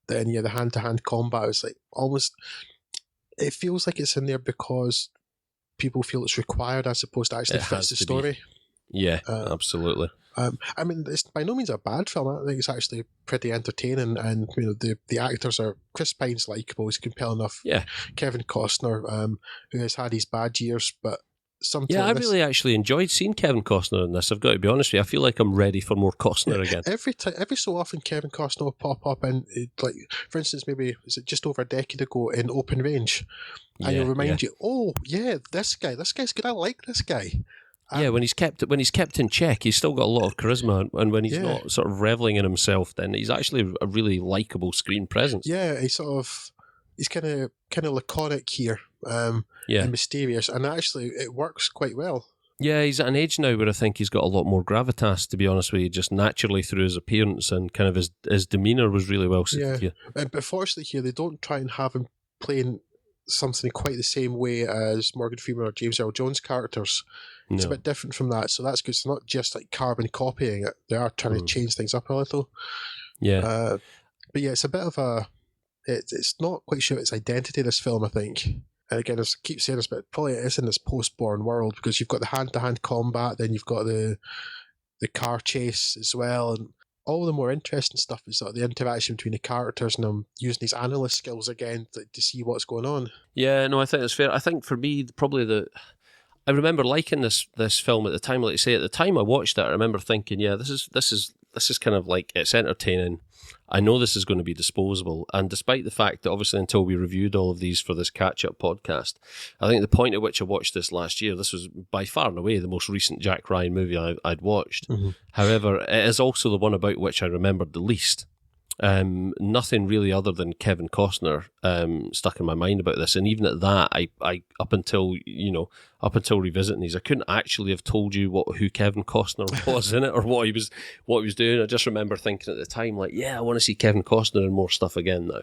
the hand-to-hand combat is like almost. It feels like it's in there because people feel it's required as opposed to actually fits the story. Yeah, absolutely. I mean, it's by no means a bad film. I think it's actually pretty entertaining, and the actors are. Chris Pine's likeable; he's compelling enough. Yeah, Kevin Costner, who has had his bad years, but. I really actually enjoyed seeing Kevin Costner in this. I've got to be honest with you. I feel like I'm ready for more Costner again. Every so often, Kevin Costner will pop up and, like, for instance, maybe is it just over a decade ago in Open Range, and he'll remind you, oh yeah, this guy's good. I like this guy. When he's kept in check, he's still got a lot of charisma, and when he's not sort of reveling in himself, then he's actually a really likable screen presence. Yeah, he's kind of laconic here. And mysterious, and actually it works quite well. Yeah, he's at an age now where I think he's got a lot more gravitas, to be honest with you, just naturally through his appearance, and kind of his demeanour was really well suited. Yeah. But fortunately here, they don't try and have him playing something quite the same way as Morgan Freeman or James Earl Jones characters. It's a bit different from that, so that's good. It's not just like carbon copying it. They are trying to change things up a little. Yeah. But yeah, it's a bit of a... It's not quite sure its identity, this film, I think. And again, I keep saying this, but probably it is in this post-born world, because you've got the hand-to-hand combat, then you've got the car chase as well, and all the more interesting stuff is sort of the interaction between the characters, and them using these analyst skills again to see what's going on. Yeah, no, I think that's fair. I think for me, probably I remember liking this film at the time. Like you say, at the time I watched it, I remember thinking, yeah, this is kind of like, it's entertaining. I know this is going to be disposable, and despite the fact that obviously until we reviewed all of these for this catch-up podcast, I think the point at which I watched this last year, this was by far and away the most recent Jack Ryan movie I'd watched. Mm-hmm. However, it is also the one about which I remembered the least. Nothing really other than Kevin Costner stuck in my mind about this, and even at that, I up until revisiting these, I couldn't actually have told you who Kevin Costner was in it or what he was doing. I just remember thinking at the time, like, yeah, I want to see Kevin Costner in more stuff again now.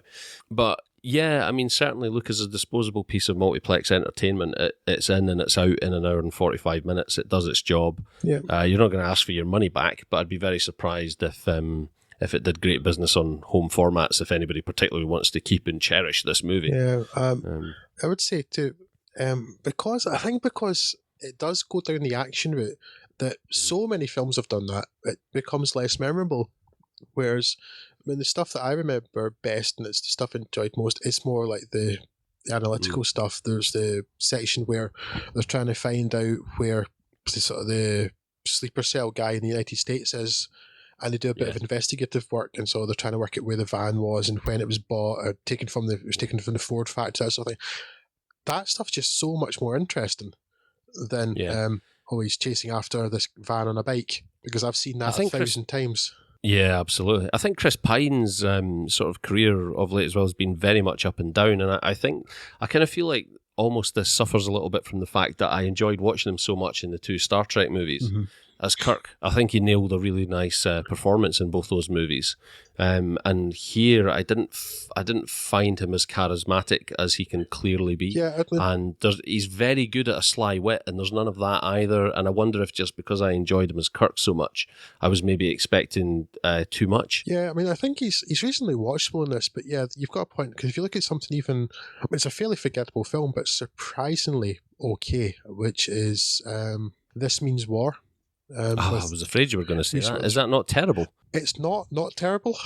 But yeah, I mean, certainly look, as a disposable piece of multiplex entertainment, it's in and it's out in an hour and 45 minutes. It does its job. Yeah. You're not going to ask for your money back, but I'd be very surprised if it did great business on home formats, if anybody particularly wants to keep and cherish this movie. Yeah, I would say too, because it does go down the action route, that so many films have done that, it becomes less memorable. Whereas, I mean, the stuff that I remember best, and it's the stuff I enjoyed most, it's more like the analytical stuff. There's the section where they're trying to find out where the sleeper cell guy in the United States is, and they do a bit of investigative work, and so they're trying to work out where the van was and when it was bought, or taken from the Ford factory, that sort of thing. That stuff's just so much more interesting than he's chasing after this van on a bike, because I've seen that 1,000 times. Yeah, absolutely. I think Chris Pine's sort of career of late as well has been very much up and down, and I think I kind of feel like almost this suffers a little bit from the fact that I enjoyed watching him so much in the 2 Star Trek movies. Mm-hmm. As Kirk, I think he nailed a really nice performance in both those movies. And here, I didn't find him as charismatic as he can clearly be. Yeah, and he's very good at a sly wit, and there's none of that either. And I wonder if just because I enjoyed him as Kirk so much, I was maybe expecting too much. Yeah, I mean, I think he's reasonably watchable in this, but yeah, you've got a point, because if you look at something even, I mean, it's a fairly forgettable film, but surprisingly okay, which is This Means War. I was afraid you were going to say that. Is that not terrible? It's not terrible.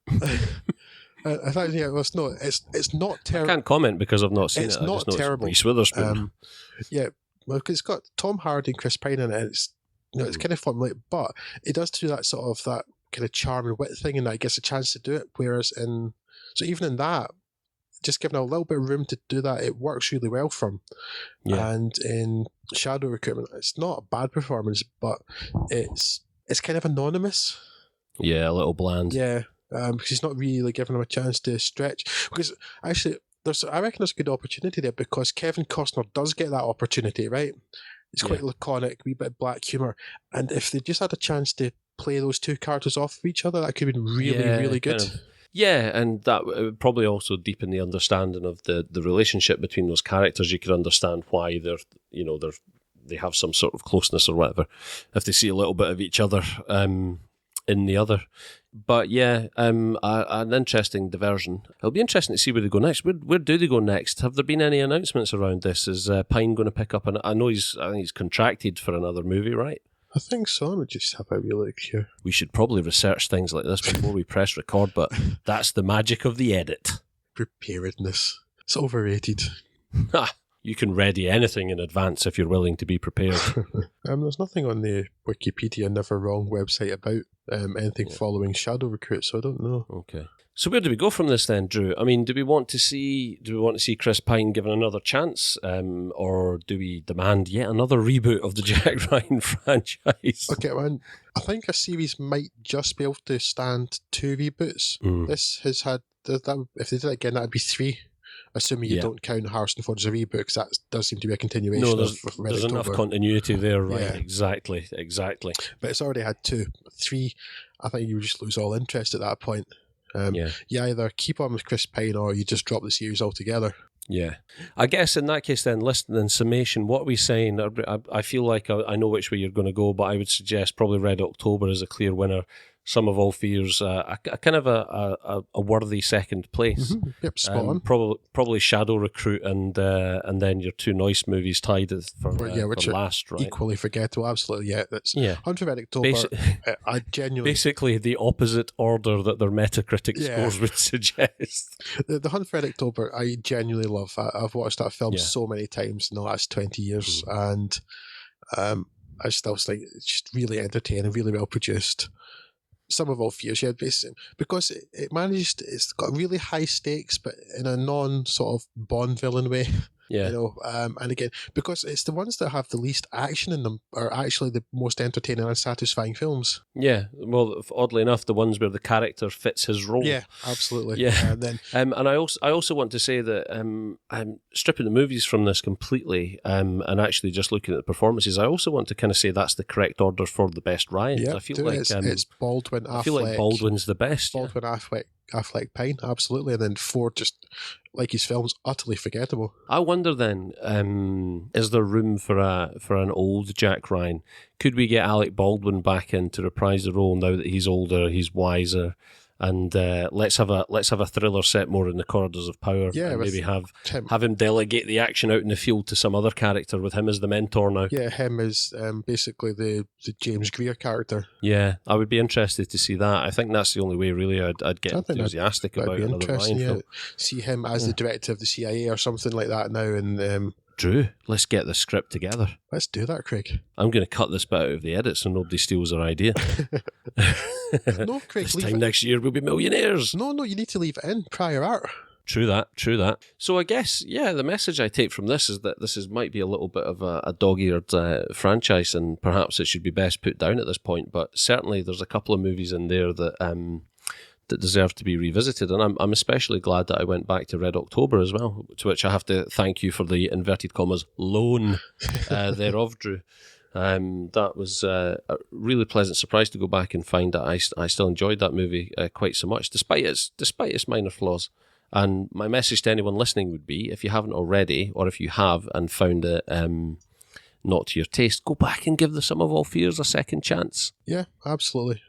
I thought, it's not terrible. I can't comment because I've not seen it. It's not terrible. Reese Witherspoon. Yeah, well, because it's got Tom Hardy and Chris Pine in it. It's it's kind of fun, but it does do that kind of charm and wit thing, and that it gets a chance to do it. Whereas even in that, just given a little bit of room to do that, it works really well for him. Yeah. And in Shadow Recruitment, it's not a bad performance, but it's kind of anonymous. Yeah, a little bland. Yeah, because he's not really giving him a chance to stretch. Because actually, I reckon there's a good opportunity there, because Kevin Costner does get that opportunity, right? It's quite laconic, a wee bit of black humour. And if they just had a chance to play those 2 characters off of each other, that could have been really good. Kind of. Yeah, and that would probably also deepen the understanding of the relationship between those characters. You could understand why they have some sort of closeness or whatever, if they see a little bit of each other in the other. But yeah, an interesting diversion. It'll be interesting to see where they go next. Where do they go next? Have there been any announcements around this? Is Pine going to pick up? I think he's contracted for another movie, right? I think so. Let me just have a wee look here. We should probably research things like this before we press record, but that's the magic of the edit. Preparedness. It's overrated. You can ready anything in advance if you're willing to be prepared. There's nothing on the Wikipedia Never Wrong website about anything following Shadow Recruit, so I don't know. Okay. So where do we go from this then, Drew? I mean, do we want to see Chris Pine given another chance, or do we demand yet another reboot of the Jack Ryan franchise? Okay, man. I think a series might just be able to stand 2 reboots. This has had that. If they did it again, that'd be 3. assuming you Yeah. don't count Harrison Ford as a reboot, because that does seem to be a continuation No, of Red there's enough October. continuity there, right? Yeah. Exactly. But it's already had 2. 3, I think you would just lose all interest at that point. Yeah. You either keep on with Chris Pine or you just drop the series altogether. Yeah. I guess in that case then, listen, in summation, what are we saying? I feel like I know which way you're going to go, but I would suggest probably Red October is a clear winner. Sum of All Fears, a kind of a worthy second place. Mm-hmm. Yep, spot on. Probably Shadow Recruit and then your 2 Noise movies tied for Which are last, right? equally forgettable, absolutely. Yeah, that's Yeah. Hunt for Red October. I genuinely Basically, the opposite order that their Metacritic Yeah. scores would suggest. the Hunt for Red October. I genuinely love. I've watched that film Yeah. so many times in the last 20 years, and I still think it's just really entertaining, really well produced. Some of All Fears, yeah, basically, because it manages. It's got really high stakes, but in a non sort of Bond villain way. Yeah. You know, and again, because it's the ones that have the least action in them are actually the most entertaining and satisfying films. Yeah, well, oddly enough, the ones where the character fits his role. Yeah, absolutely. Yeah. And then And I also want to say that I'm stripping the movies from this completely, and actually just looking at the performances. I also want to kind of say that's the correct order for the best Ryans. yeah, I feel like it's Baldwin, Affleck. I feel like Baldwin's the best. Yeah. Baldwin, Affleck, Pine, absolutely, and then Ford, just like his films, utterly forgettable. I wonder then, is there room for an old Jack Ryan? Could we get Alec Baldwin back in to reprise the role now that he's older, he's wiser, and let's have a thriller set more in the corridors of power, Yeah, and with maybe have Tim. him delegate the action out in the field to some other character with him as the mentor now. Yeah, him is basically the James Greer character. Yeah, I would be interested to see that. I think that's the only way really I'd get I think enthusiastic That'd about be another interesting. Ryan Yeah, film. see him as the director of the CIA or something like that now, and Drew, let's get the script together. let's do that, Craig. I'm going to cut this bit out of the edit so nobody steals our idea. No, Craig, This leave time it. next year we'll be millionaires. No, you need to leave it in. Prior art. True that. So I guess, yeah, the message I take from this is that might be a little bit of a dog-eared franchise, and perhaps it should be best put down at this point. But certainly there's a couple of movies in there that deserve to be revisited, and I'm especially glad that I went back to Red October as well, to which I have to thank you for the inverted commas loan thereof, Drew. That was a really pleasant surprise to go back and find that I still enjoyed that movie quite so much, despite its minor flaws. And my message to anyone listening would be, if you haven't already, or if you have and found it not to your taste, go back and give The Sum of All Fears a second chance. Yeah, absolutely.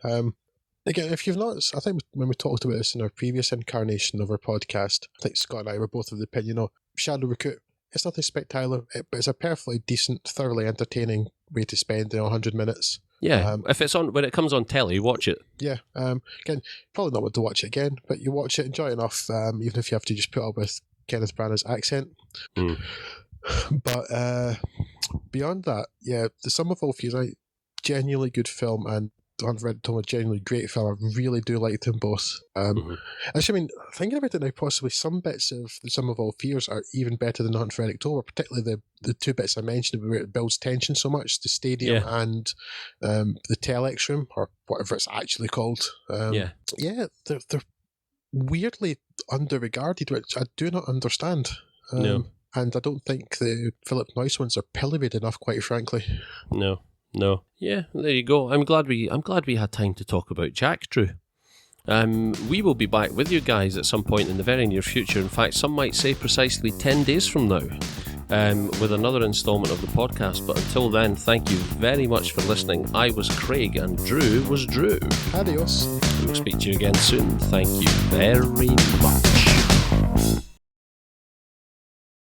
Again, if you've not, I think when we talked about this in our previous incarnation of our podcast, I think Scott and I were both of the opinion, Shadow Recruit, it's nothing spectacular, but it's a perfectly decent, thoroughly entertaining way to spend 100 minutes. Yeah, if it's on when it comes on telly, watch it. Yeah, again, probably not want to watch it again, but you watch it, enjoy it enough, even if you have to just put up with Kenneth Branagh's accent. Mm. But beyond that, yeah, The Sum of All Fears, genuinely good film, and Hunt for Red October, genuinely great film. I really do like them both. Actually, I mean, thinking about it now, possibly some bits of The Sum of All Fears are even better than Hunt for Red October, particularly the 2 bits I mentioned where it builds tension so much, the stadium and the telex room, or whatever it's actually called. Yeah, they're weirdly underregarded, which I do not understand. No. And I don't think the Philip Noyce ones are pilloried enough, quite frankly. No. Yeah, there you go. I'm glad we had time to talk about Jack, Drew. We will be back with you guys at some point in the very near future. In fact, some might say precisely 10 days from now, with another instalment of the podcast. But until then, thank you very much for listening. I was Craig and Drew was Drew. Adios. We'll speak to you again soon. Thank you very much.